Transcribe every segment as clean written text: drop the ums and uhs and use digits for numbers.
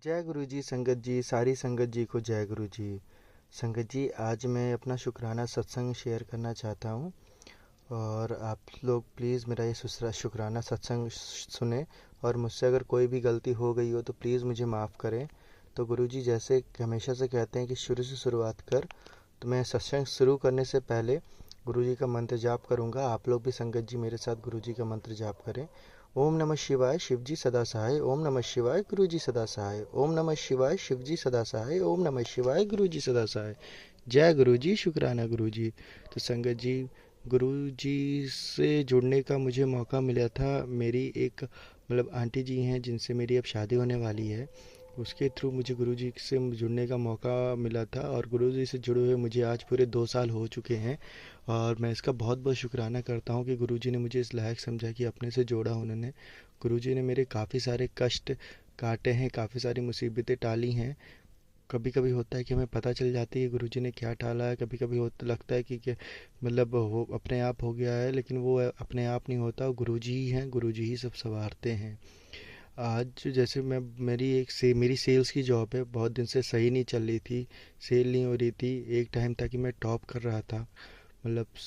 जय गुरु जी। संगत जी, सारी संगत जी को जय गुरु जी। संगत जी, आज मैं अपना शुक्राना सत्संग शेयर करना चाहता हूँ और आप लोग प्लीज़ मेरा ये शुक्राना सत्संग सुने और मुझसे अगर कोई भी गलती हो गई हो तो प्लीज़ मुझे माफ़ करें। तो गुरु जी जैसे हमेशा से कहते हैं कि शुरू से शुरुआत कर, तो मैं सत्संग शुरू करने से पहले गुरु जी का मंत्र जाप करूँगा। आप लोग भी संगत जी मेरे साथ गुरु जी का मंत्र जाप करें। ओम नमः शिवाय शिव जी सदा सहाय, ओम नमः शिवाय गुरु जी सदा सहाय, ओम नमः शिवाय शिव जी सदा सहाय, ओम नमः शिवाय गुरु जी सदा सहाय। जय गुरु जी, शुक्राना गुरु जी। तो संगत जी, गुरु जी से जुड़ने का मुझे मौका मिला था। मेरी एक आंटी जी हैं जिनसे मेरी अब शादी होने वाली है, उसके थ्रू मुझे गुरुजी से जुड़ने का मौका मिला था और गुरुजी से जुड़े हुए मुझे आज पूरे 2 साल हो चुके हैं। और मैं इसका बहुत बहुत शुक्राना करता हूँ कि गुरुजी ने मुझे इस लायक समझा कि अपने से जोड़ा उन्होंने। गुरुजी ने मेरे काफ़ी सारे कष्ट काटे हैं, काफ़ी सारी मुसीबतें टाली हैं। कभी कभी होता है कि हमें पता चल जाती है गुरुजी ने क्या टाला है, कभी कभी होता लगता है कि हो अपने आप हो गया है, लेकिन वो अपने आप नहीं होता, गुरुजी ही हैं, गुरुजी ही सब संवारते हैं। आज जैसे मैं मेरी सेल्स की जॉब है, बहुत दिन से सही नहीं चल रही थी, सेल नहीं हो रही थी। एक टाइम था कि मैं टॉप कर रहा था,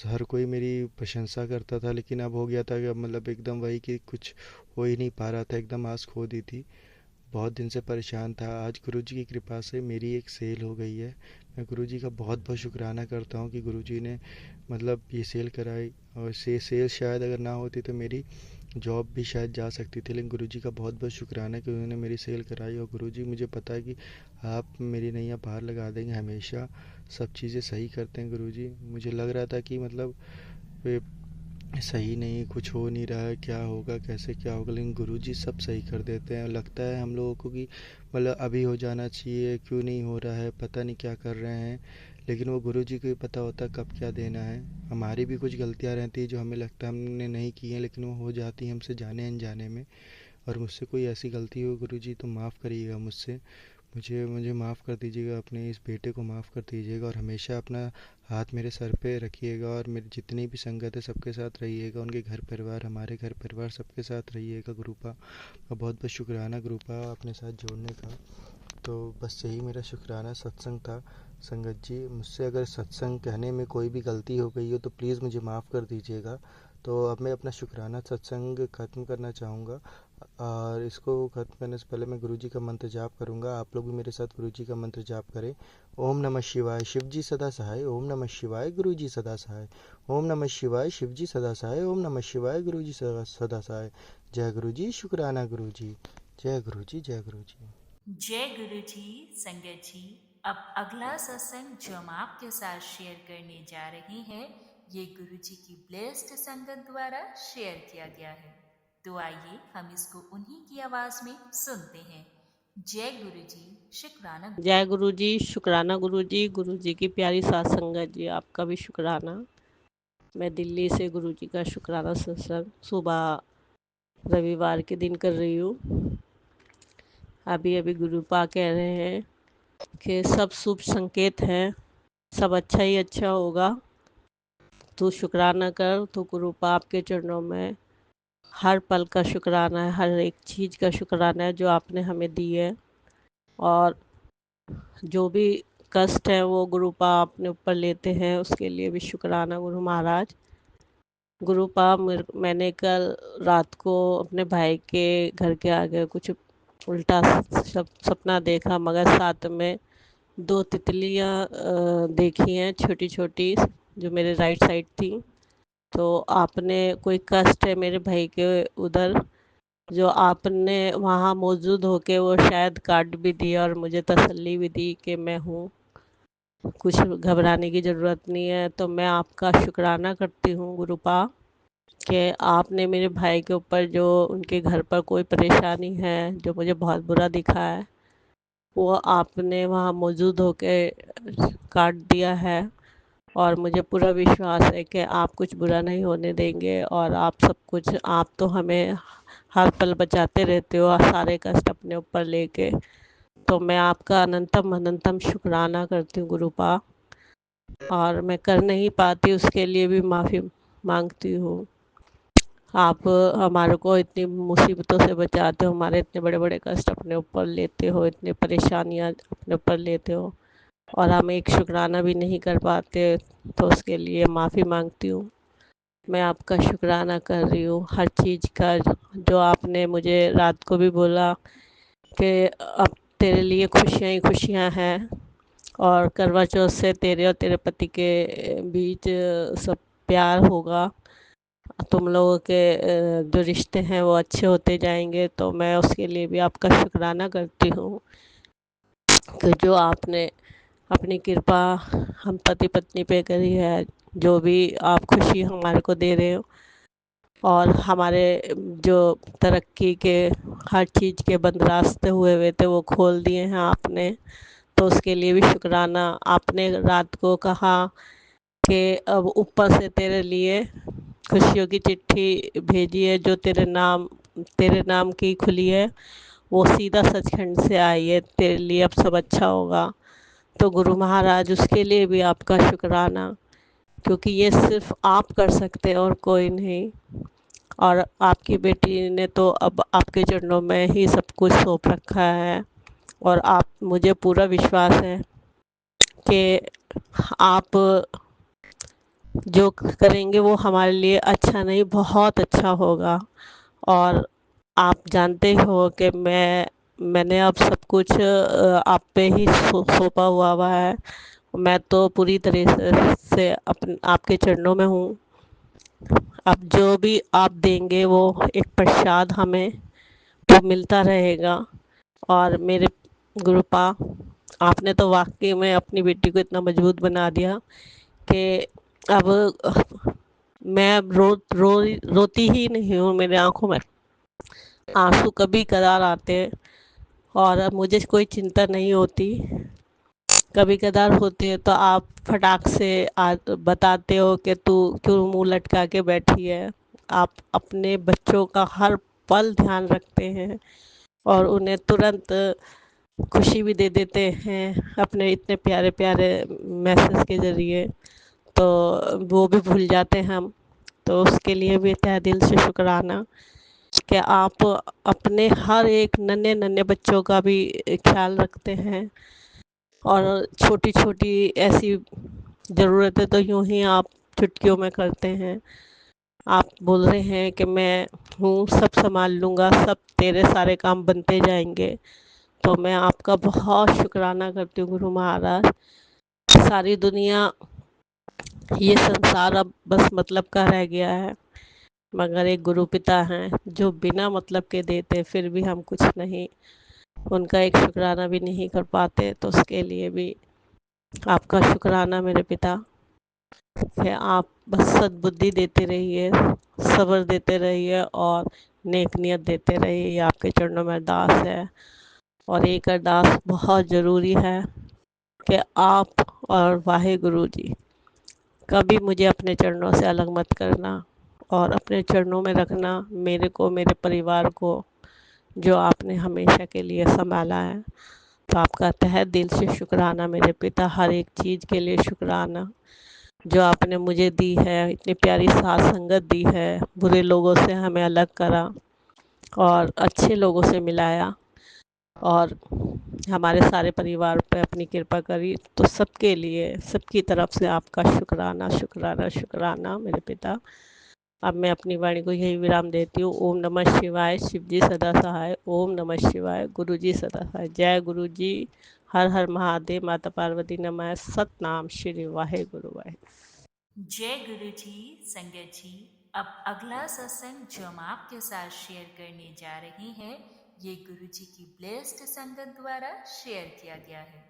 हर कोई मेरी प्रशंसा करता था, लेकिन अब हो गया था कि एकदम वही कि कुछ हो ही नहीं पा रहा था, एकदम आस खो दी थी। बहुत दिन से परेशान था। आज गुरुजी की कृपा से मेरी एक सेल हो गई है। मैं गुरुजी का बहुत बहुत शुक्राना करता हूँ कि गुरुजी ने ये सेल कराई, और सेल शायद अगर ना होती तो मेरी जॉब भी शायद जा सकती थी, लेकिन गुरुजी का बहुत बहुत शुक्राना है कि उन्होंने मेरी सेल कराई। और गुरुजी, मुझे पता है कि आप मेरी नैया पार लगा देंगे, हमेशा सब चीज़ें सही करते हैं गुरुजी। मुझे लग रहा था कि वे सही नहीं, कुछ हो नहीं रहा है, क्या होगा, कैसे क्या होगा, लेकिन गुरुजी सब सही कर देते हैं। लगता है हम लोगों को कि अभी हो जाना चाहिए, क्यों नहीं हो रहा है, पता नहीं क्या कर रहे हैं, लेकिन वो गुरुजी को ही पता होता है कब क्या देना है। हमारी भी कुछ गलतियाँ रहती है जो हमें लगता है हमने नहीं की हैं, लेकिन वो हो जाती हैं हमसे जाने अनजाने में। और मुझसे कोई ऐसी गलती हो गुरुजी तो माफ़ करिएगा मुझसे, मुझे मुझे माफ़ कर दीजिएगा, अपने इस बेटे को माफ़ कर दीजिएगा और हमेशा अपना हाथ मेरे सर पे रखिएगा और मेरी जितनी भी संगत है सबके साथ रहिएगा, उनके घर परिवार, हमारे घर परिवार, सबके साथ रहिएगा गुरुपा। और बहुत बहुत शुक्राना गुरुपा अपने साथ जोड़ने का। तो बस यही मेरा शुक्राना सत्संग था। संगत जी, मुझसे अगर सत्संग कहने में कोई भी गलती हो गई हो तो प्लीज़ मुझे माफ़ कर दीजिएगा। तो अब मैं अपना शुक्राना सत्संग ख़त्म करना चाहूँगा, और इसको ख़त्म करने से पहले मैं गुरुजी का मंत्र जाप करूँगा। आप लोग भी मेरे साथ गुरुजी का मंत्र जाप करें। ओम नमः शिवाय शिव जी सदा सहाय, ओम नमः शिवाय गुरु जी सदा सहाय, ओम नमः शिवाय शिव जी सदा सहाय, ओम नमः शिवाय गुरु जी सदा सहाय। जय गुरु जी, शुक्राना गुरु जी। जय गुरु जी, जय गुरु जी। जय गुरु जी। संगत जी, अब अगला सत्संग जो हम आपके साथ शेयर करने जा रहे हैं, ये गुरु जी की ब्लेस्ड संगत द्वारा शेयर किया गया है। तो आइए हम इसको उन्हीं की आवाज में सुनते हैं। जय गुरु जी, शुक्राना। जय गुरु जी, शुक्राना गुरु जी की प्यारी सात संगत जी, आपका भी शुक्राना। मैं दिल्ली से गुरु जी का शुक्राना सत्संग सुबह रविवार के दिन कर रही हूँ। अभी अभी गुरुपा कह रहे हैं कि सब शुभ संकेत हैं, सब अच्छा ही अच्छा होगा, तू शुक्राना कर। तो गुरुपा आपके चरणों में हर पल का शुक्राना है, हर एक चीज़ का शुक्राना है जो आपने हमें दी है। और जो भी कष्ट है वो गुरुपा अपने ऊपर लेते हैं, उसके लिए भी शुक्राना गुरु महाराज। गुरुपा मैंने कल रात को अपने भाई के घर के आगे कुछ उल्टा सपना देखा, मगर साथ में 2 तितलियां देखी हैं, छोटी छोटी, जो मेरे राइट साइड थी। तो आपने कोई कष्ट है मेरे भाई के उधर, जो आपने वहाँ मौजूद होके वो शायद काट भी दिया और मुझे तसल्ली भी दी कि मैं हूँ, कुछ घबराने की ज़रूरत नहीं है। तो मैं आपका शुक्राना करती हूँ गुरुपा कि आपने मेरे भाई के ऊपर, जो उनके घर पर कोई परेशानी है जो मुझे बहुत बुरा दिखा है, वो आपने वहाँ मौजूद होके काट दिया है। और मुझे पूरा विश्वास है कि आप कुछ बुरा नहीं होने देंगे, और आप सब कुछ, आप तो हमें हर पल बचाते रहते हो और सारे कष्ट अपने ऊपर लेके। तो मैं आपका अनंतम अनंतम शुक्राना करती हूँ गुरुपा, और मैं कर नहीं पाती उसके लिए भी माफ़ी मांगती हूँ। आप हमारे को इतनी मुसीबतों से बचाते हो, हमारे इतने बड़े बड़े कष्ट अपने ऊपर लेते हो, इतनी परेशानियां अपने ऊपर लेते हो, और हम एक शुक्राना भी नहीं कर पाते, तो उसके लिए माफ़ी मांगती हूँ। मैं आपका शुक्राना कर रही हूँ हर चीज़ का। जो आपने मुझे रात को भी बोला कि अब तेरे लिए खुशियाँ ही खुशियाँ हैं, और करवा चौथ से तेरे और तेरे पति के बीच सब प्यार होगा, तुम लोगों के जो रिश्ते हैं वो अच्छे होते जाएंगे। तो मैं उसके लिए भी आपका शुक्राना करती हूँ कि जो आपने अपनी कृपा हम पति पत्नी पे करी है, जो भी आप खुशी हमारे को दे रहे हो, और हमारे जो तरक्की के हर चीज़ के बंद रास्ते हुए थे वो खोल दिए हैं आपने, तो उसके लिए भी शुक्राना। आपने रात को कहा कि अब ऊपर से तेरे लिए खुशियों की चिट्ठी भेजी है, जो तेरे नाम की खुली है, वो सीधा सचखंड से आई है, तेरे लिए अब सब अच्छा होगा। तो गुरु महाराज, उसके लिए भी आपका शुक्राना, क्योंकि ये सिर्फ आप कर सकते हैं और कोई नहीं। और आपकी बेटी ने तो अब आपके चरणों में ही सब कुछ सौंप रखा है, और आप, मुझे पूरा विश्वास है कि आप जो करेंगे वो हमारे लिए अच्छा नहीं, बहुत अच्छा होगा। और आप जानते हो कि मैंने अब सब कुछ आप पे ही सौंपा हुआ है। मैं तो पूरी तरह से आपके चरणों में हूँ। अब जो भी आप देंगे वो एक प्रसाद हमें वो मिलता रहेगा। और मेरे गुरुपा, आपने तो वाकई में अपनी बेटी को इतना मजबूत बना दिया कि अब मैं रोती ही नहीं हूँ, मेरे आंखों में आंसू कभी कदार आते हैं, और अब मुझे कोई चिंता नहीं होती। कभी कदार होती है तो आप फटाक से बताते हो कि तू क्यों मुंह लटका के बैठी है। आप अपने बच्चों का हर पल ध्यान रखते हैं, और उन्हें तुरंत खुशी भी दे देते हैं अपने इतने प्यारे प्यारे मैसेज के ज़रिए, तो वो भी भूल जाते हैं हम। तो उसके लिए भी तहे दिल से शुक्राना कि आप अपने हर एक नन्हे नन्हे बच्चों का भी ख्याल रखते हैं, और छोटी छोटी ऐसी ज़रूरतें तो यूं ही आप चुटकियों में करते हैं। आप बोल रहे हैं कि मैं हूँ, सब संभाल लूँगा, सब तेरे सारे काम बनते जाएंगे। तो मैं आपका बहुत शुक्राना करती हूँ गुरु महाराज। सारी दुनिया, ये संसार अब बस मतलब का रह गया है, मगर एक गुरु पिता हैं जो बिना मतलब के देते, फिर भी हम कुछ नहीं, उनका एक शुक्राना भी नहीं कर पाते। तो उसके लिए भी आपका शुक्राना मेरे पिता, कि आप बस सद्बुद्धि देते रहिए, सब्र देते रहिए, और नेक नियत देते रहिए। ये आपके चरणों में अरदास है। और एक अरदास बहुत ज़रूरी है कि आप और वाहे गुरु जी कभी मुझे अपने चरणों से अलग मत करना, और अपने चरणों में रखना मेरे को, मेरे परिवार को, जो आपने हमेशा के लिए संभाला है। तो आपका तहे दिल से शुक्राना मेरे पिता, हर एक चीज़ के लिए शुक्राना जो आपने मुझे दी है, इतनी प्यारी साथ संगत दी है, बुरे लोगों से हमें अलग करा और अच्छे लोगों से मिलाया, और हमारे सारे परिवार पे अपनी कृपा करी। तो सबके लिए, सबकी तरफ से आपका शुक्राना शुक्राना शुक्राना मेरे पिता। अब मैं अपनी वाणी को यही विराम देती हूँ। ओम नमः शिवाय। शिव जी सदा सहाय। ओम नमः शिवाय। गुरु जी सदा सहाय। जय गुरु जी। हर हर महादेव। माता पार्वती नमः। सतनाम श्री वाहे गुरु वाहे। जय गुरु जी। संगत जी, अब अगला सत्संग जो हम आपके साथ शेयर करने जा रहे हैं, ये गुरु जी की ब्लेस्ड संगत द्वारा शेयर किया गया है।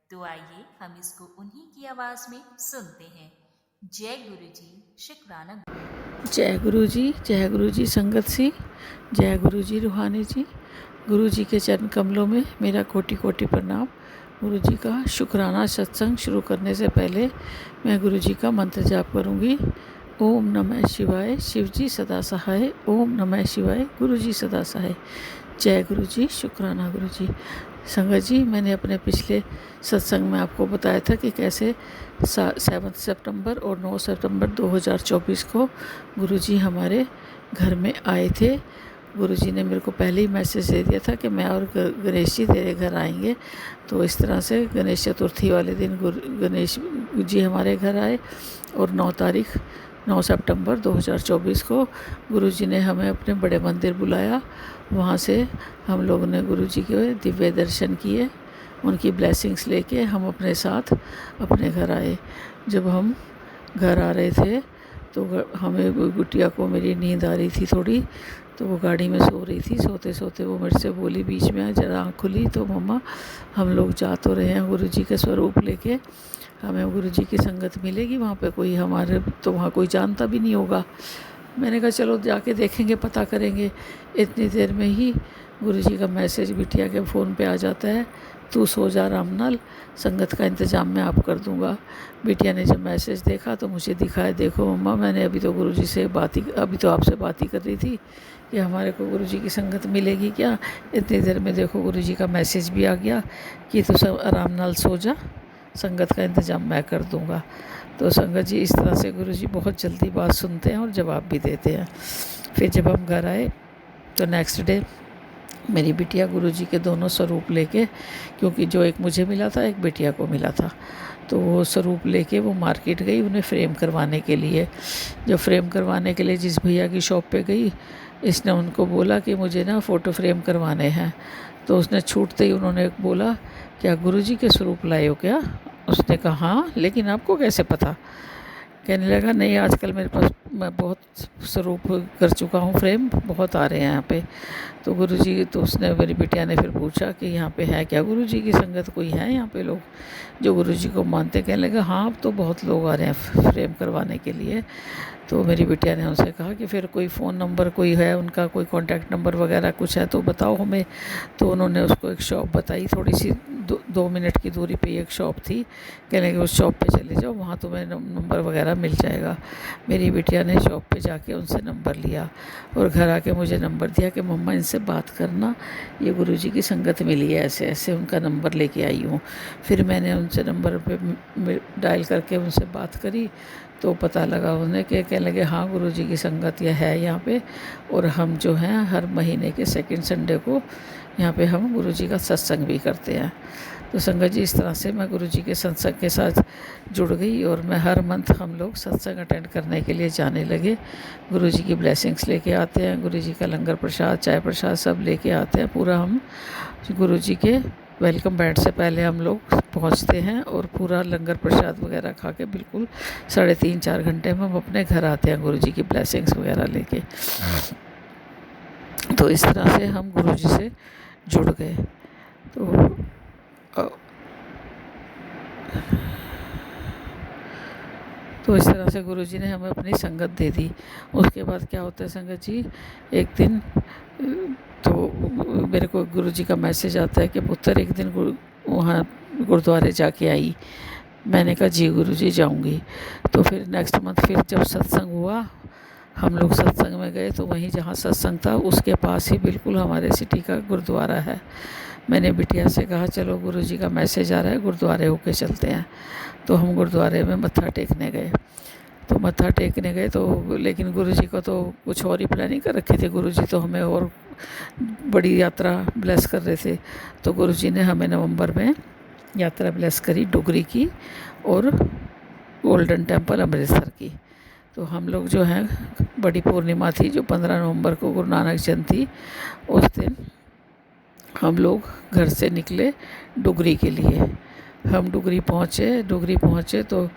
तो आइए हम इसको उन्हीं की आवाज में सुनते हैं। जय गुरु जी। शुक्राना। जय गुरु जी संगत सी, जय गुरु जी रूहानी जी। गुरु जी के चरण कमलों में मेरा कोटि कोटि प्रणाम। गुरु जी का शुक्राना सत्संग शुरू करने से पहले मैं गुरु जी का मंत्र जाप करूंगी। ओम नमः शिवाय। शिव जी सदा सहाय। ओम नमः शिवाय। गुरु जी सदा सहाय। जय गुरु जी। शुक्राना गुरु जी। संगत जी, मैंने अपने पिछले सत्संग में आपको बताया था कि कैसे 7 सितंबर और 9 सितंबर 2024 को गुरु जी हमारे घर में आए थे। गुरुजी ने मेरे को पहले ही मैसेज दे दिया था कि मैं और गणेश जी तेरे घर आएंगे। तो इस तरह से गणेश चतुर्थी वाले दिन गणेश जी हमारे घर आए और 9 सितंबर 2024 को गुरुजी ने हमें अपने बड़े मंदिर बुलाया। वहाँ से हम लोगों ने गुरुजी के दिव्य दर्शन किए, उनकी ब्लेसिंग्स लेके हम अपने साथ अपने घर आए। जब हम घर आ रहे थे तो हमें गुटिया को मेरी नींद आ रही थी थोड़ी, तो वो गाड़ी में सो रही थी। सोते सोते वो मेरे से बोली बीच में, जरा आँख खुली तो मम्मा हम लोग जा तो रहे हैं गुरुजी के स्वरूप लेके, हमें गुरुजी की संगत मिलेगी वहाँ पे, कोई हमारे तो वहाँ कोई जानता भी नहीं होगा। मैंने कहा चलो जाके देखेंगे, पता करेंगे। इतनी देर में ही गुरुजी का मैसेज बिटिया के फ़ोन पे आ जाता है, तू सो जा आराम नाल, संगत का इंतज़ाम मैं आप कर दूंगा। बिटिया ने जब मैसेज देखा तो मुझे दिखाया, देखो मम्मा मैंने अभी तो गुरुजी से अभी तो आपसे बात ही कर रही थी कि हमारे को गुरुजी की संगत मिलेगी क्या। इतनी देर में देखो गुरुजी का मैसेज भी आ गया कि तू सब आराम नाल सो जा, संगत का इंतज़ाम मैं कर दूंगा। तो संगत जी इस तरह से गुरुजी बहुत जल्दी बात सुनते हैं और जवाब भी देते हैं। फिर जब हम घर आए तो नेक्स्ट डे मेरी बिटिया गुरुजी के दोनों स्वरूप लेके, क्योंकि जो एक मुझे मिला था एक बिटिया को मिला था, तो वो स्वरूप लेके वो मार्केट गई उन्हें फ्रेम करवाने के लिए। जब फ्रेम करवाने के लिए जिस भैया की शॉप पे गई, इसने उनको बोला कि मुझे ना फ़ोटो फ्रेम करवाने हैं। तो उसने छूटते ही उन्होंने बोला, क्या गुरुजी के स्वरूप लाए हो क्या? उसने कहा हाँ, लेकिन आपको कैसे पता? कहने लगा नहीं, आजकल मेरे पास मैं बहुत स्वरूप कर चुका हूँ, फ्रेम बहुत आ रहे हैं यहाँ पे। तो गुरुजी, तो उसने मेरी बिटिया ने फिर पूछा कि यहाँ पे है क्या गुरुजी की संगत, कोई है यहाँ पे लोग जो गुरुजी को मानते? कहने लगा हाँ, अब तो बहुत लोग आ रहे हैं फ्रेम करवाने के लिए। तो मेरी बिटिया ने उनसे कहा कि फिर कोई फ़ोन नंबर कोई है उनका, कोई कॉन्टैक्ट नंबर वगैरह कुछ है तो बताओ हमें। तो उन्होंने उसको एक शॉप बताई, थोड़ी सी 2 मिनट की दूरी पे एक शॉप थी। कहने लगे उस शॉप पे चले जाओ, वहाँ तुम्हें नंबर वगैरह मिल जाएगा। मेरी बिटिया ने शॉप पे जाके उनसे नंबर लिया और घर आके मुझे नंबर दिया कि मम्मा इनसे बात करना, ये गुरुजी की संगत मिली है, ऐसे ऐसे उनका नंबर लेके आई हूँ। फिर मैंने उनसे नंबर पे डायल करके उनसे बात करी तो पता लगा उन्हें कि कहने लगे हाँ गुरुजी की संगत यह है यहाँ पे, और हम जो हैं हर महीने के सेकंड संडे को यहाँ पे हम गुरुजी का सत्संग भी करते हैं। तो संगत जी इस तरह से मैं गुरुजी के सत्संग के साथ जुड़ गई और मैं हर मंथ हम लोग सत्संग अटेंड करने के लिए जाने लगे। गुरुजी की ब्लेसिंग्स लेके आते हैं, गुरुजी का लंगर प्रसाद चाय प्रसाद सब लेके आते हैं। पूरा हम गुरुजी के वेलकम बैठ से पहले हम लोग पहुंचते हैं और पूरा लंगर प्रसाद वगैरह खा के बिल्कुल 3.5-4 घंटे में हम अपने घर आते हैं गुरुजी की ब्लेसिंग्स वगैरह लेके। तो इस तरह से हम गुरुजी से जुड़ गए। तो इस तरह से गुरुजी ने हमें अपनी संगत दे दी। उसके बाद क्या होता है संगत जी, एक दिन तो मेरे को गुरुजी का मैसेज आता है कि पुत्र एक दिन वहाँ गुरुद्वारे जाके आई। मैंने कहा जी गुरुजी जाऊँगी। तो फिर नेक्स्ट मंथ फिर जब सत्संग हुआ, हम लोग सत्संग में गए तो वहीं जहाँ सत्संग था उसके पास ही बिल्कुल हमारे सिटी का गुरुद्वारा है। मैंने बिटिया से कहा चलो गुरुजी का मैसेज आ रहा है, गुरुद्वारे होके चलते हैं। तो हम गुरुद्वारे में मत्था टेकने गए। तो मत्था टेकने गए तो लेकिन गुरुजी को तो कुछ और ही प्लानिंग कर रखी थी, गुरुजी तो हमें और बड़ी यात्रा ब्लेस कर रहे थे। तो गुरुजी ने हमें नवंबर में यात्रा ब्लेस करी डुगरी की और गोल्डन टेम्पल अमृतसर की। तो हम लोग जो हैं, बड़ी पूर्णिमा थी जो 15 नवंबर को गुरु नानक जयंती, उस दिन हम लोग घर से निकले डुगरी के लिए। हम डुगरी पहुँचे तो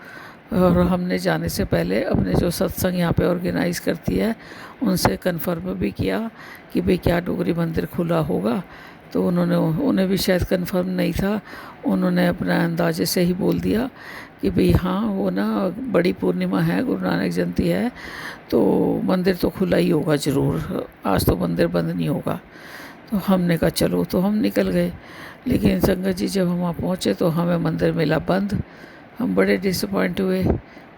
और हमने जाने से पहले अपने जो सत्संग यहाँ पे ऑर्गेनाइज़ करती है उनसे कंफर्म भी किया कि भाई क्या डुगरी मंदिर खुला होगा। तो उन्हें भी शायद कंफर्म नहीं था, उन्होंने अपना अंदाजे से ही बोल दिया कि भाई हाँ वो ना बड़ी पूर्णिमा है, गुरु नानक जयंती है, तो मंदिर तो खुला ही होगा ज़रूर, आज तो मंदिर बंद नहीं होगा। तो हमने कहा चलो, तो हम निकल गए। लेकिन संगत जी जब हम वहाँ पहुँचे तो हमें मंदिर मिला बंद। हम बड़े डिसअपॉइंट हुए,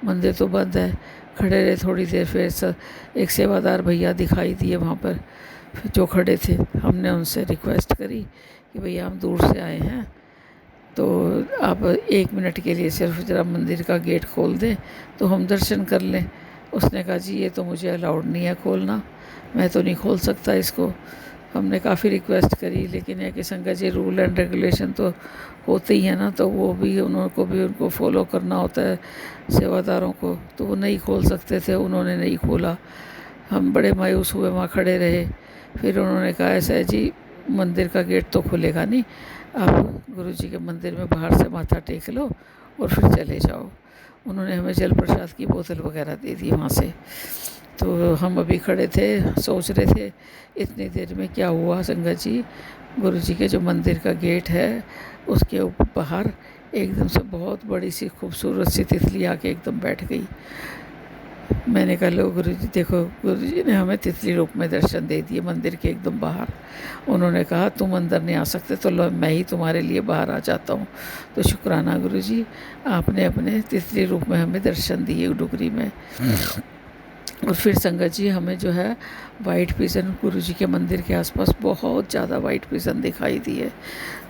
मंदिर तो बंद है। खड़े रहे थोड़ी देर, फिर एक सेवादार भैया दिखाई दिए वहाँ पर जो खड़े थे। हमने उनसे रिक्वेस्ट करी कि भैया हम दूर से आए हैं, तो आप 1 मिनट के लिए सिर्फ ज़रा मंदिर का गेट खोल दें तो हम दर्शन कर लें। उसने कहा जी ये तो मुझे अलाउड नहीं है खोलना, मैं तो नहीं खोल सकता इसको। हमने काफ़ी रिक्वेस्ट करी, लेकिन है कि संगत जी रूल एंड रेगुलेशन तो होते ही है ना, तो वो भी उनको फॉलो करना होता है सेवादारों को, तो वो नहीं खोल सकते थे, उन्होंने नहीं खोला। हम बड़े मायूस हुए, वहाँ खड़े रहे। फिर उन्होंने कहा ऐसा है जी, मंदिर का गेट तो खुलेगा नहीं, आप गुरु जी के मंदिर में बाहर से माथा टेक लो और फिर चले जाओ। उन्होंने हमें जल प्रसाद की बोतल वगैरह दे दी वहाँ से। तो हम अभी खड़े थे, सोच रहे थे इतनी देर में क्या हुआ संगत जी, गुरु जी के जो मंदिर का गेट है उसके ऊपर बाहर एकदम से बहुत बड़ी सी खूबसूरत सी तितली आके एकदम बैठ गई। मैंने कहा लो गुरु जी देखो, गुरु जी ने हमें तितली रूप में दर्शन दे दिए मंदिर के एकदम बाहर। उन्होंने कहा तुम अंदर नहीं आ सकते तो लो मैं ही तुम्हारे लिए बाहर आ जाता हूँ। तो शुक्राना गुरु जी, आपने अपने तितली रूप में हमें दर्शन दिए डुगरी में। और फिर संगत जी हमें जो है वाइट पिजन, गुरु जी के मंदिर के आसपास बहुत ज़्यादा वाइट पिजन दिखाई दिए।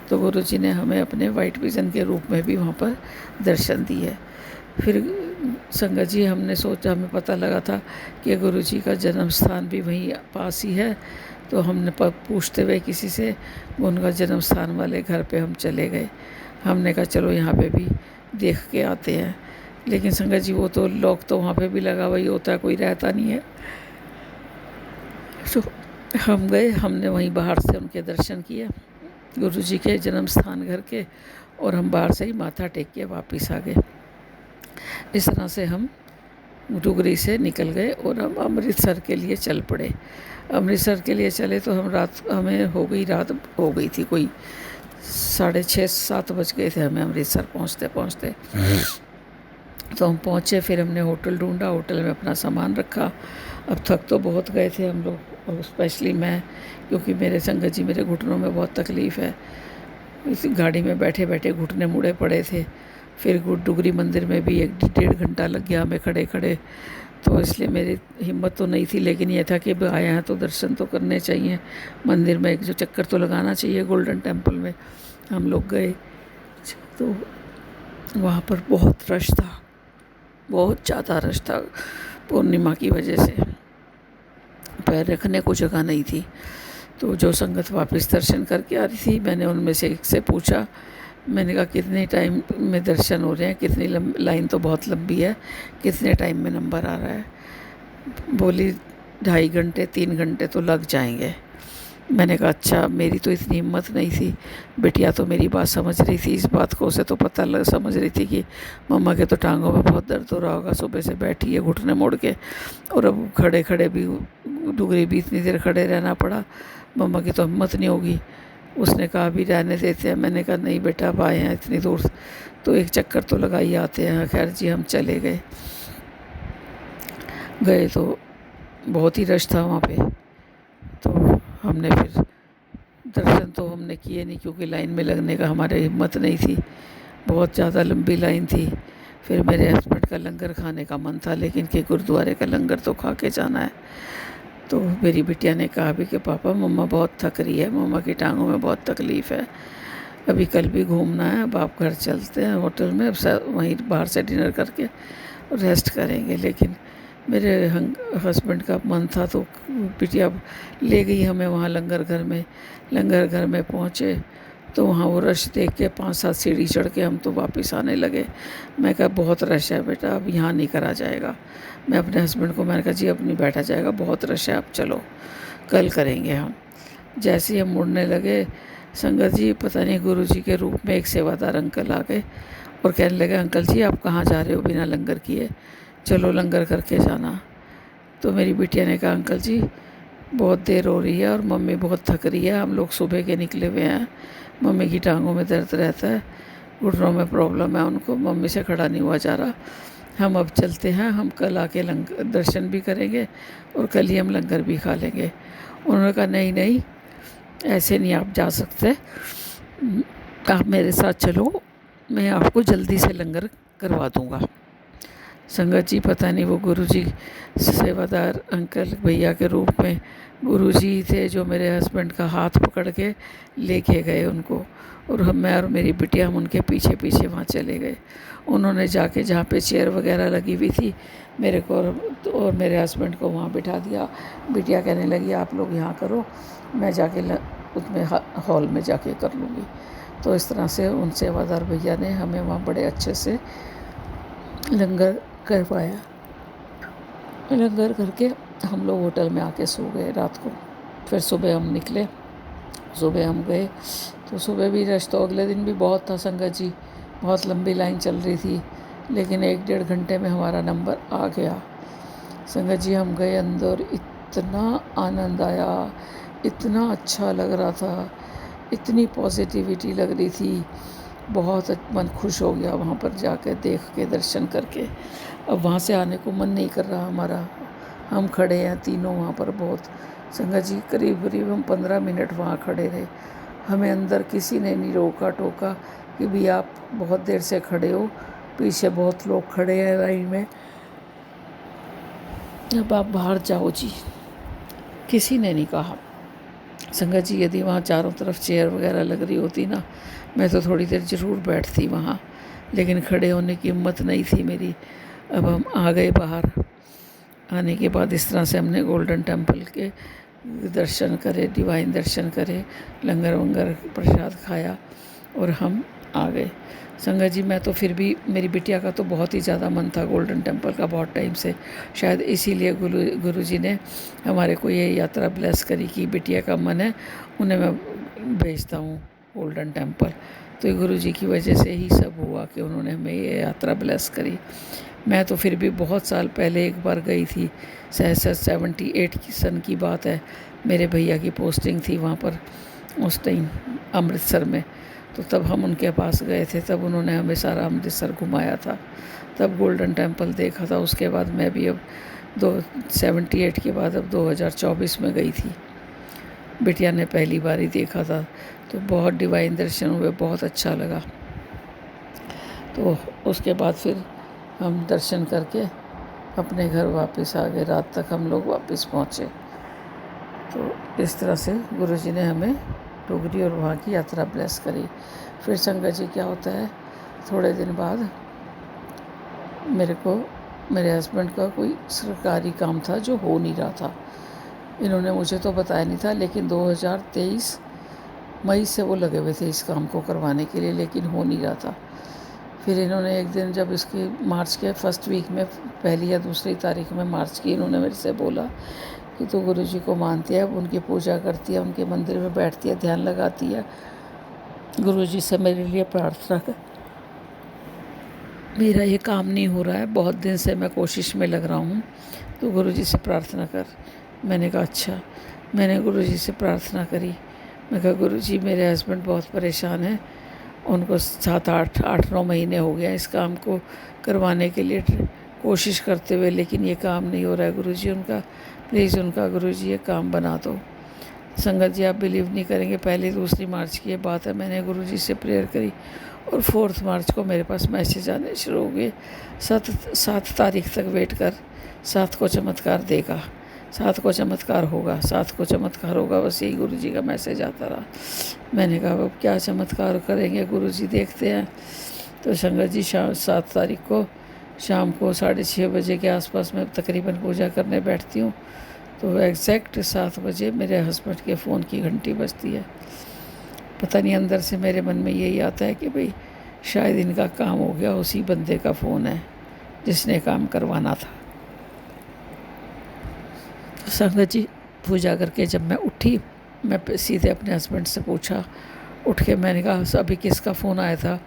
तो गुरु जी ने हमें अपने वाइट पिजन के रूप में भी वहाँ पर दर्शन दिए। फिर संगत जी हमने सोचा, हमें पता लगा था कि गुरु जी का जन्म स्थान भी वहीं पास ही है, तो हमने पूछते हुए किसी से उनका जन्म स्थान वाले घर पे हम चले गए। हमने कहा चलो यहाँ पे भी देख के आते हैं, लेकिन संगत जी वो तो लॉक तो वहाँ पे भी लगा हुआ ही होता है, कोई रहता नहीं है। तो हम गए, हमने वहीं बाहर से उनके दर्शन किए गुरु जी के जन्म स्थान घर के, और हम बाहर से ही माथा टेक के वापस आ गए। इस तरह से हम डुगरी से निकल गए और हम अमृतसर के लिए चल पड़े। अमृतसर के लिए चले तो हमें रात हो गई थी, कोई 6:30-7 बज गए थे हमें अमृतसर पहुँचते पहुँचते। तो हम पहुँचे, फिर हमने होटल ढूंढा, होटल में अपना सामान रखा। अब थक तो बहुत गए थे हम लोग, और स्पेशली मैं, क्योंकि मेरे संगत जी मेरे घुटनों में बहुत तकलीफ़ है। इस गाड़ी में बैठे बैठे घुटने मुड़े पड़े थे। फिर डुगरी मंदिर में भी 1-1.5 घंटा लग गया हमें खड़े खड़े। तो इसलिए मेरी हिम्मत तो नहीं थी, लेकिन ये था कि आए हैं तो दर्शन तो करने चाहिए, मंदिर में एक जो चक्कर तो लगाना चाहिए गोल्डन टेम्पल में। हम लोग गए तो वहाँ पर बहुत रश था, बहुत ज़्यादा रश था। पूर्णिमा की वजह से पैर रखने को जगह नहीं थी। तो जो संगत वापस दर्शन करके आ रही थी, मैंने उनमें से एक से पूछा, मैंने कहा कितने टाइम में दर्शन हो रहे हैं, कितनी लाइन तो बहुत लंबी है, कितने टाइम में नंबर आ रहा है। बोली 2.5 घंटे 3 घंटे तो लग जाएंगे। मैंने कहा अच्छा, मेरी तो इतनी हिम्मत नहीं थी। बिटिया तो मेरी बात समझ रही थी, इस बात को उसे तो समझ रही थी कि मम्मा के तो टांगों में बहुत दर्द हो रहा होगा, सुबह से बैठी है घुटने मोड़ के, और अब खड़े खड़े भी डुगरी भी इतनी देर खड़े रहना पड़ा, मम्मा की तो हिम्मत नहीं होगी। उसने कहा अभी रहने देते हैं। मैंने कहा नहीं बेटा, अब आए हैं इतनी दूर तो एक चक्कर तो लगा ही आते हैं। खैर जी हम चले गए तो बहुत ही रश था वहाँ पे। तो हमने फिर दर्शन तो हमने किए नहीं, क्योंकि लाइन में लगने का हमारे हिम्मत नहीं थी, बहुत ज़्यादा लंबी लाइन थी। फिर मेरे हस्बैंड का लंगर खाने का मन था, लेकिन कि गुरुद्वारे का लंगर तो खा के जाना है। तो मेरी बिटिया ने कहा भी कि पापा मम्मा बहुत थक रही है, मम्मा की टांगों में बहुत तकलीफ़ है, अभी कल भी घूमना है, अब आप घर चलते हैं होटल में, अब वहीं बाहर से डिनर करके रेस्ट करेंगे। लेकिन मेरे हस्बैंड का मन था, तो बिटिया ले गई हमें वहाँ लंगर घर में पहुँचे तो वहाँ वो रश देख के 5-7 सीढ़ी चढ़ के हम तो वापस आने लगे। मैं कहा बहुत रश है बेटा, अब यहाँ नहीं करा जाएगा। मैं अपने हस्बैंड को मैंने कहा जी अब नहीं बैठा जाएगा, बहुत रश है, अब चलो कल करेंगे हम। जैसे ही हम मुड़ने लगे, संगत जी पता नहीं गुरु जी के रूप में एक सेवादार अंकल आ गए और कहने लगे अंकल जी आप कहाँ जा रहे हो बिना लंगर किए, चलो लंगर करके जाना। तो मेरी बिटिया ने कहा अंकल जी बहुत देर हो रही है और मम्मी बहुत थक रही है, हम लोग सुबह के निकले हुए हैं, मम्मी की टांगों में दर्द रहता है, घुटनों में प्रॉब्लम है उनको, मम्मी से खड़ा नहीं हुआ जा रहा, हम अब चलते हैं, हम कल आके दर्शन भी करेंगे और कल ही हम लंगर भी खा लेंगे। उन्होंने कहा नहीं नहीं ऐसे नहीं आप जा सकते, आप मेरे साथ चलो, मैं आपको जल्दी से लंगर करवा दूँगा। संगत जी पता नहीं वो गुरु जी सेवादार अंकल भैया के रूप में गुरुजी थे जो मेरे हस्बैंड का हाथ पकड़ के लेके गए उनको, और मैं और मेरी बिटिया हम उनके पीछे पीछे वहाँ चले गए। उन्होंने जाके जहाँ पे चेयर वगैरह लगी हुई थी मेरे को और मेरे हस्बैंड को वहाँ बिठा दिया। बिटिया कहने लगी आप लोग यहाँ करो, मैं जाके उसमें हॉल में जाके कर लूँगी। तो इस तरह से उन सेवादार भैया ने हमें वहाँ बड़े अच्छे से लंगर करवाया। लंगर करके हम लोग होटल में आके सो गए रात को। फिर सुबह हम निकले, सुबह हम गए तो सुबह भी रश तो अगले दिन भी बहुत था संगत जी, बहुत लंबी लाइन चल रही थी, लेकिन 1-1.5 घंटे में हमारा नंबर आ गया। संगत जी हम गए अंदर, इतना आनंद आया, इतना अच्छा लग रहा था, इतनी पॉजिटिविटी लग रही थी, बहुत मन खुश हो गया वहाँ पर जाकर देख के दर्शन करके। अब वहाँ से आने को मन नहीं कर रहा हमारा। हम खड़े हैं तीनों वहाँ पर बहुत, संगत जी करीब करीब हम 15 मिनट वहाँ खड़े रहे। हमें अंदर किसी ने नहीं रोका टोका कि भी आप बहुत देर से खड़े हो, पीछे बहुत लोग खड़े हैं लाइन में, अब आप बाहर जाओ जी, किसी ने नहीं कहा। संगत जी यदि वहाँ चारों तरफ चेयर वगैरह लग रही होती ना, मैं तो थोड़ी देर ज़रूर बैठती वहाँ, लेकिन खड़े होने की हिम्मत नहीं थी मेरी। अब हम आ गए बाहर। आने के बाद इस तरह से हमने गोल्डन टेम्पल के दर्शन करे, डिवाइन दर्शन करे, लंगर वंगर प्रसाद खाया और हम आ गए। संगत जी मैं तो फिर भी, मेरी बिटिया का तो बहुत ही ज़्यादा मन था गोल्डन टेम्पल का बहुत टाइम से, शायद इसीलिए गुरु जी ने हमारे को ये यात्रा ब्लेस करी कि बिटिया का मन है, उन्हें मैं भेजता हूँ गोल्डन टेम्पल। तो गुरु जी की वजह से ही सब हुआ कि उन्होंने हमें ये यात्रा ब्लेस करी। मैं तो फिर भी बहुत साल पहले एक बार गई थी, 78 की सन की बात है। मेरे भैया की पोस्टिंग थी वहाँ पर उस टाइम अमृतसर में, तो तब हम उनके पास गए थे, तब उन्होंने हमें सारा अमृतसर घुमाया था, तब गोल्डन टेम्पल देखा था। उसके बाद मैं भी अब 78 के बाद अब 2024 में गई थी, बिटिया ने पहली बार ही देखा था, तो बहुत डिवाइन दर्शन हुए, बहुत अच्छा लगा। तो उसके बाद फिर हम दर्शन करके अपने घर वापस आ गए। रात तक हम लोग वापस पहुँचे। तो इस तरह से गुरु जी ने हमें डोगरी और वहाँ की यात्रा ब्लेस करी। फिर संगत जी क्या होता है, थोड़े दिन बाद मेरे हस्बैंड का कोई सरकारी काम था जो हो नहीं रहा था। इन्होंने मुझे तो बताया नहीं था, लेकिन 2023 मई से वो लगे हुए थे इस काम को करवाने के लिए, लेकिन हो नहीं रहा था। फिर इन्होंने एक दिन जब इसकी मार्च के फर्स्ट वीक में, पहली या दूसरी तारीख में मार्च की, इन्होंने मेरे से बोला कि तू गुरु जी को मानती है, उनकी पूजा करती है, उनके मंदिर में बैठती है, ध्यान लगाती है, गुरु जी से मेरे लिए प्रार्थना कर, मेरा ये काम नहीं हो रहा है, बहुत दिन से मैं कोशिश में लग रहा हूँ, तो गुरु जी से प्रार्थना कर। मैंने कहा अच्छा। मैंने गुरु जी से प्रार्थना करी। मैं कहा गुरु जी मेरे हस्बैंड बहुत परेशान हैं, उनको 7-8-9 महीने हो गया इस काम को करवाने के लिए कोशिश करते हुए, लेकिन ये काम नहीं हो रहा है गुरु जी उनका, प्लीज़ उनका गुरु जी ये काम बना दो। संगत जी आप बिलीव नहीं करेंगे, पहली दूसरी मार्च की ये बात है, मैंने गुरु जी से प्रेयर करी और 4 मार्च को मेरे पास मैसेज आने शुरू हो गए। 7 तारीख तक वेट कर, 7 को चमत्कार देगा, 7 को चमत्कार होगा, 7 को चमत्कार होगा, बस यही गुरु जी का मैसेज आता रहा। मैंने कहा अब क्या चमत्कार करेंगे गुरु जी, देखते हैं। तो संगत जी 7 तारीख को शाम को 6:30 बजे के आसपास मैं तकरीबन पूजा करने बैठती हूँ, तो एग्जैक्ट 7 बजे मेरे हस्बैंड के फ़ोन की घंटी बजती है। पता नहीं अंदर से मेरे मन में यही आता है कि भाई शायद इनका काम हो गया, उसी बंदे का फ़ोन है जिसने काम करवाना था। तो संगत जी पूजा करके जब मैं उठी, मैं सीधे अपने हस्बैंड से पूछा, उठ के मैंने कहा अभी किसका फ़ोन आया था?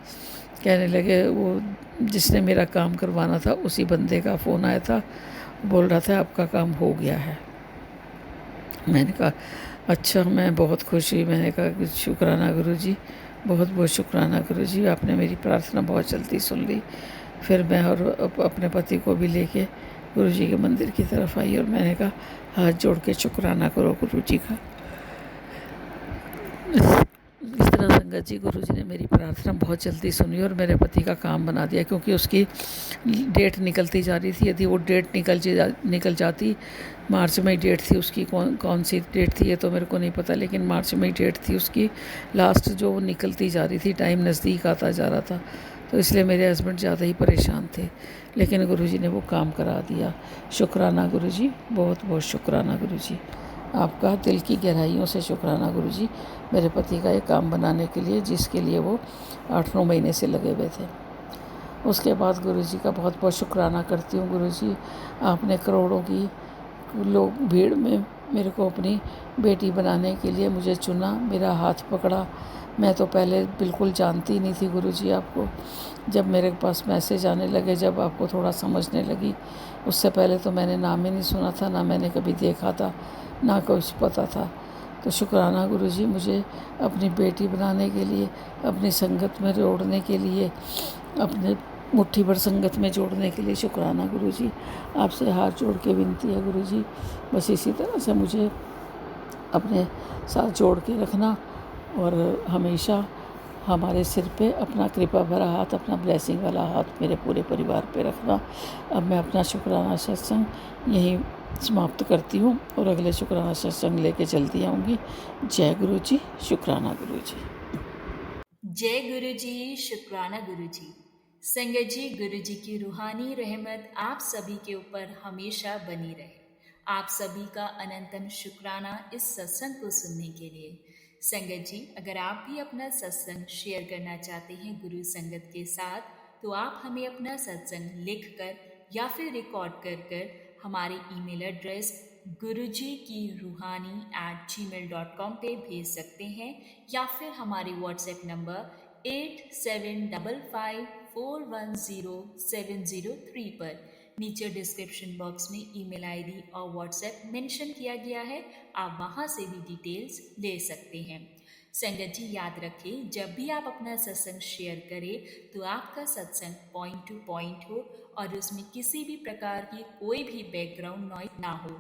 कहने लगे वो जिसने मेरा काम करवाना था उसी बंदे का फ़ोन आया था, बोल रहा था आपका काम हो गया है। मैंने कहा अच्छा, मैं बहुत खुश हुई। मैंने कहा कि शुक्राना गुरु जी, बहुत बहुत शुक्राना गुरु जी, आपने मेरी प्रार्थना बहुत जल्दी सुन ली। फिर मैं और अपने पति को भी लेके गुरु जी के मंदिर की तरफ आई और मैंने कहा हाथ जोड़ के शुक्राना करो गुरु जी का। इस तरह संगत जी गुरु जी ने मेरी प्रार्थना बहुत जल्दी सुनी और मेरे पति का काम बना दिया, क्योंकि उसकी डेट निकलती जा रही थी। यदि वो डेट निकल जाती, मार्च में डेट थी उसकी, कौन सी डेट थी ये तो मेरे को नहीं पता, लेकिन मार्च में डेट थी उसकी लास्ट, जो वो निकलती जा रही थी, टाइम नज़दीक आता जा रहा था, तो इसलिए मेरे हस्बैंड ज़्यादा ही परेशान थे। लेकिन गुरुजी ने वो काम करा दिया। शुक्राना गुरुजी, बहुत बहुत शुक्राना गुरुजी, आपका दिल की गहराइयों से शुक्राना गुरुजी, मेरे पति का ये काम बनाने के लिए, जिसके लिए वो 8-9 महीने से लगे हुए थे। उसके बाद गुरुजी का बहुत बहुत शुक्राना करती हूँ। गुरुजी, आपने करोड़ों की लोग भीड़ में मेरे को अपनी बेटी बनाने के लिए मुझे चुना, मेरा हाथ पकड़ा। मैं तो पहले बिल्कुल जानती नहीं थी गुरुजी आपको। जब मेरे पास मैसेज आने लगे, जब आपको थोड़ा समझने लगी, उससे पहले तो मैंने नाम ही नहीं सुना था, ना मैंने कभी देखा था, ना कुछ पता था। तो शुक्राना गुरुजी, मुझे अपनी बेटी बनाने के लिए, अपनी संगत में जोड़ने के लिए, अपने मुट्ठी भर संगत में जोड़ने के लिए शुक्राना गुरुजी। आपसे हाथ जोड़ के विनती है गुरुजी, बस इसी तरह से मुझे अपने साथ जोड़ के रखना और हमेशा हमारे सिर पे अपना कृपा भरा हाथ, अपना ब्लेसिंग वाला हाथ मेरे पूरे परिवार पे रखना। अब मैं अपना शुक्राना सत्संग यहीं समाप्त करती हूँ और अगले शुक्राना सत्संग लेके चलती आऊँगी। जय गुरु जी, शुक्राना गुरु जी। जय गुरु जी, शुक्राना गुरु जी। संगत जी, गुरु जी की रूहानी रहमत आप सभी के ऊपर हमेशा बनी रहे। आप सभी का अनंतम शुक्राना इस सत्संग को सुनने के लिए। संगत जी, अगर आप भी अपना सत्संग शेयर करना चाहते हैं गुरु संगत के साथ, तो आप हमें अपना सत्संग लिख कर या फिर रिकॉर्ड कर हमारे ईमेल एड्रेस guruji-ki-ruhani@gmail.com पे भेज सकते हैं, या फिर हमारे व्हाट्सएप नंबर 8755410703 पर नीचे डिस्क्रिप्शन बॉक्स में ईमेल आईडी और व्हाट्सएप मेंशन किया गया है, आप वहां से भी डिटेल्स ले सकते हैं। संगत जी, याद रखें, जब भी आप अपना सत्संग शेयर करें तो आपका सत्संग पॉइंट टू पॉइंट हो और उसमें किसी भी प्रकार की कोई भी बैकग्राउंड नॉइज ना हो।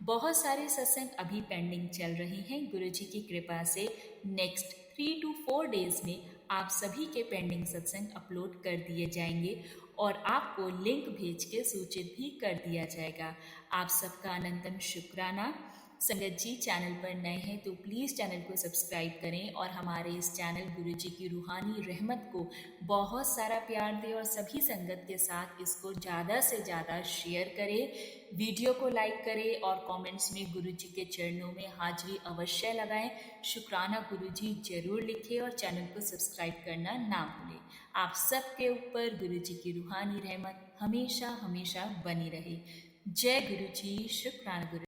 बहुत सारे सत्संग अभी पेंडिंग चल रहे हैं। गुरुजी की कृपा से नेक्स्ट 3 to 4 डेज में आप सभी के पेंडिंग सत्संग अपलोड कर दिए जाएंगे और आपको लिंक भेज के सूचित भी कर दिया जाएगा। आप सबका अनंतम शुक्राना। संगत जी, चैनल पर नए हैं तो प्लीज़ चैनल को सब्सक्राइब करें और हमारे इस चैनल गुरुजी की रूहानी रहमत को बहुत सारा प्यार दें और सभी संगत के साथ इसको ज़्यादा से ज़्यादा शेयर करें। वीडियो को लाइक करें और कमेंट्स में गुरुजी के चरणों में हाजिरी अवश्य लगाएं। शुक्राना गुरुजी जरूर लिखें और चैनल को सब्सक्राइब करना ना भूलें। आप सबके ऊपर गुरुजी की रूहानी रहमत हमेशा हमेशा बनी रहे। जय गुरुजी, शुक्राना गुरु।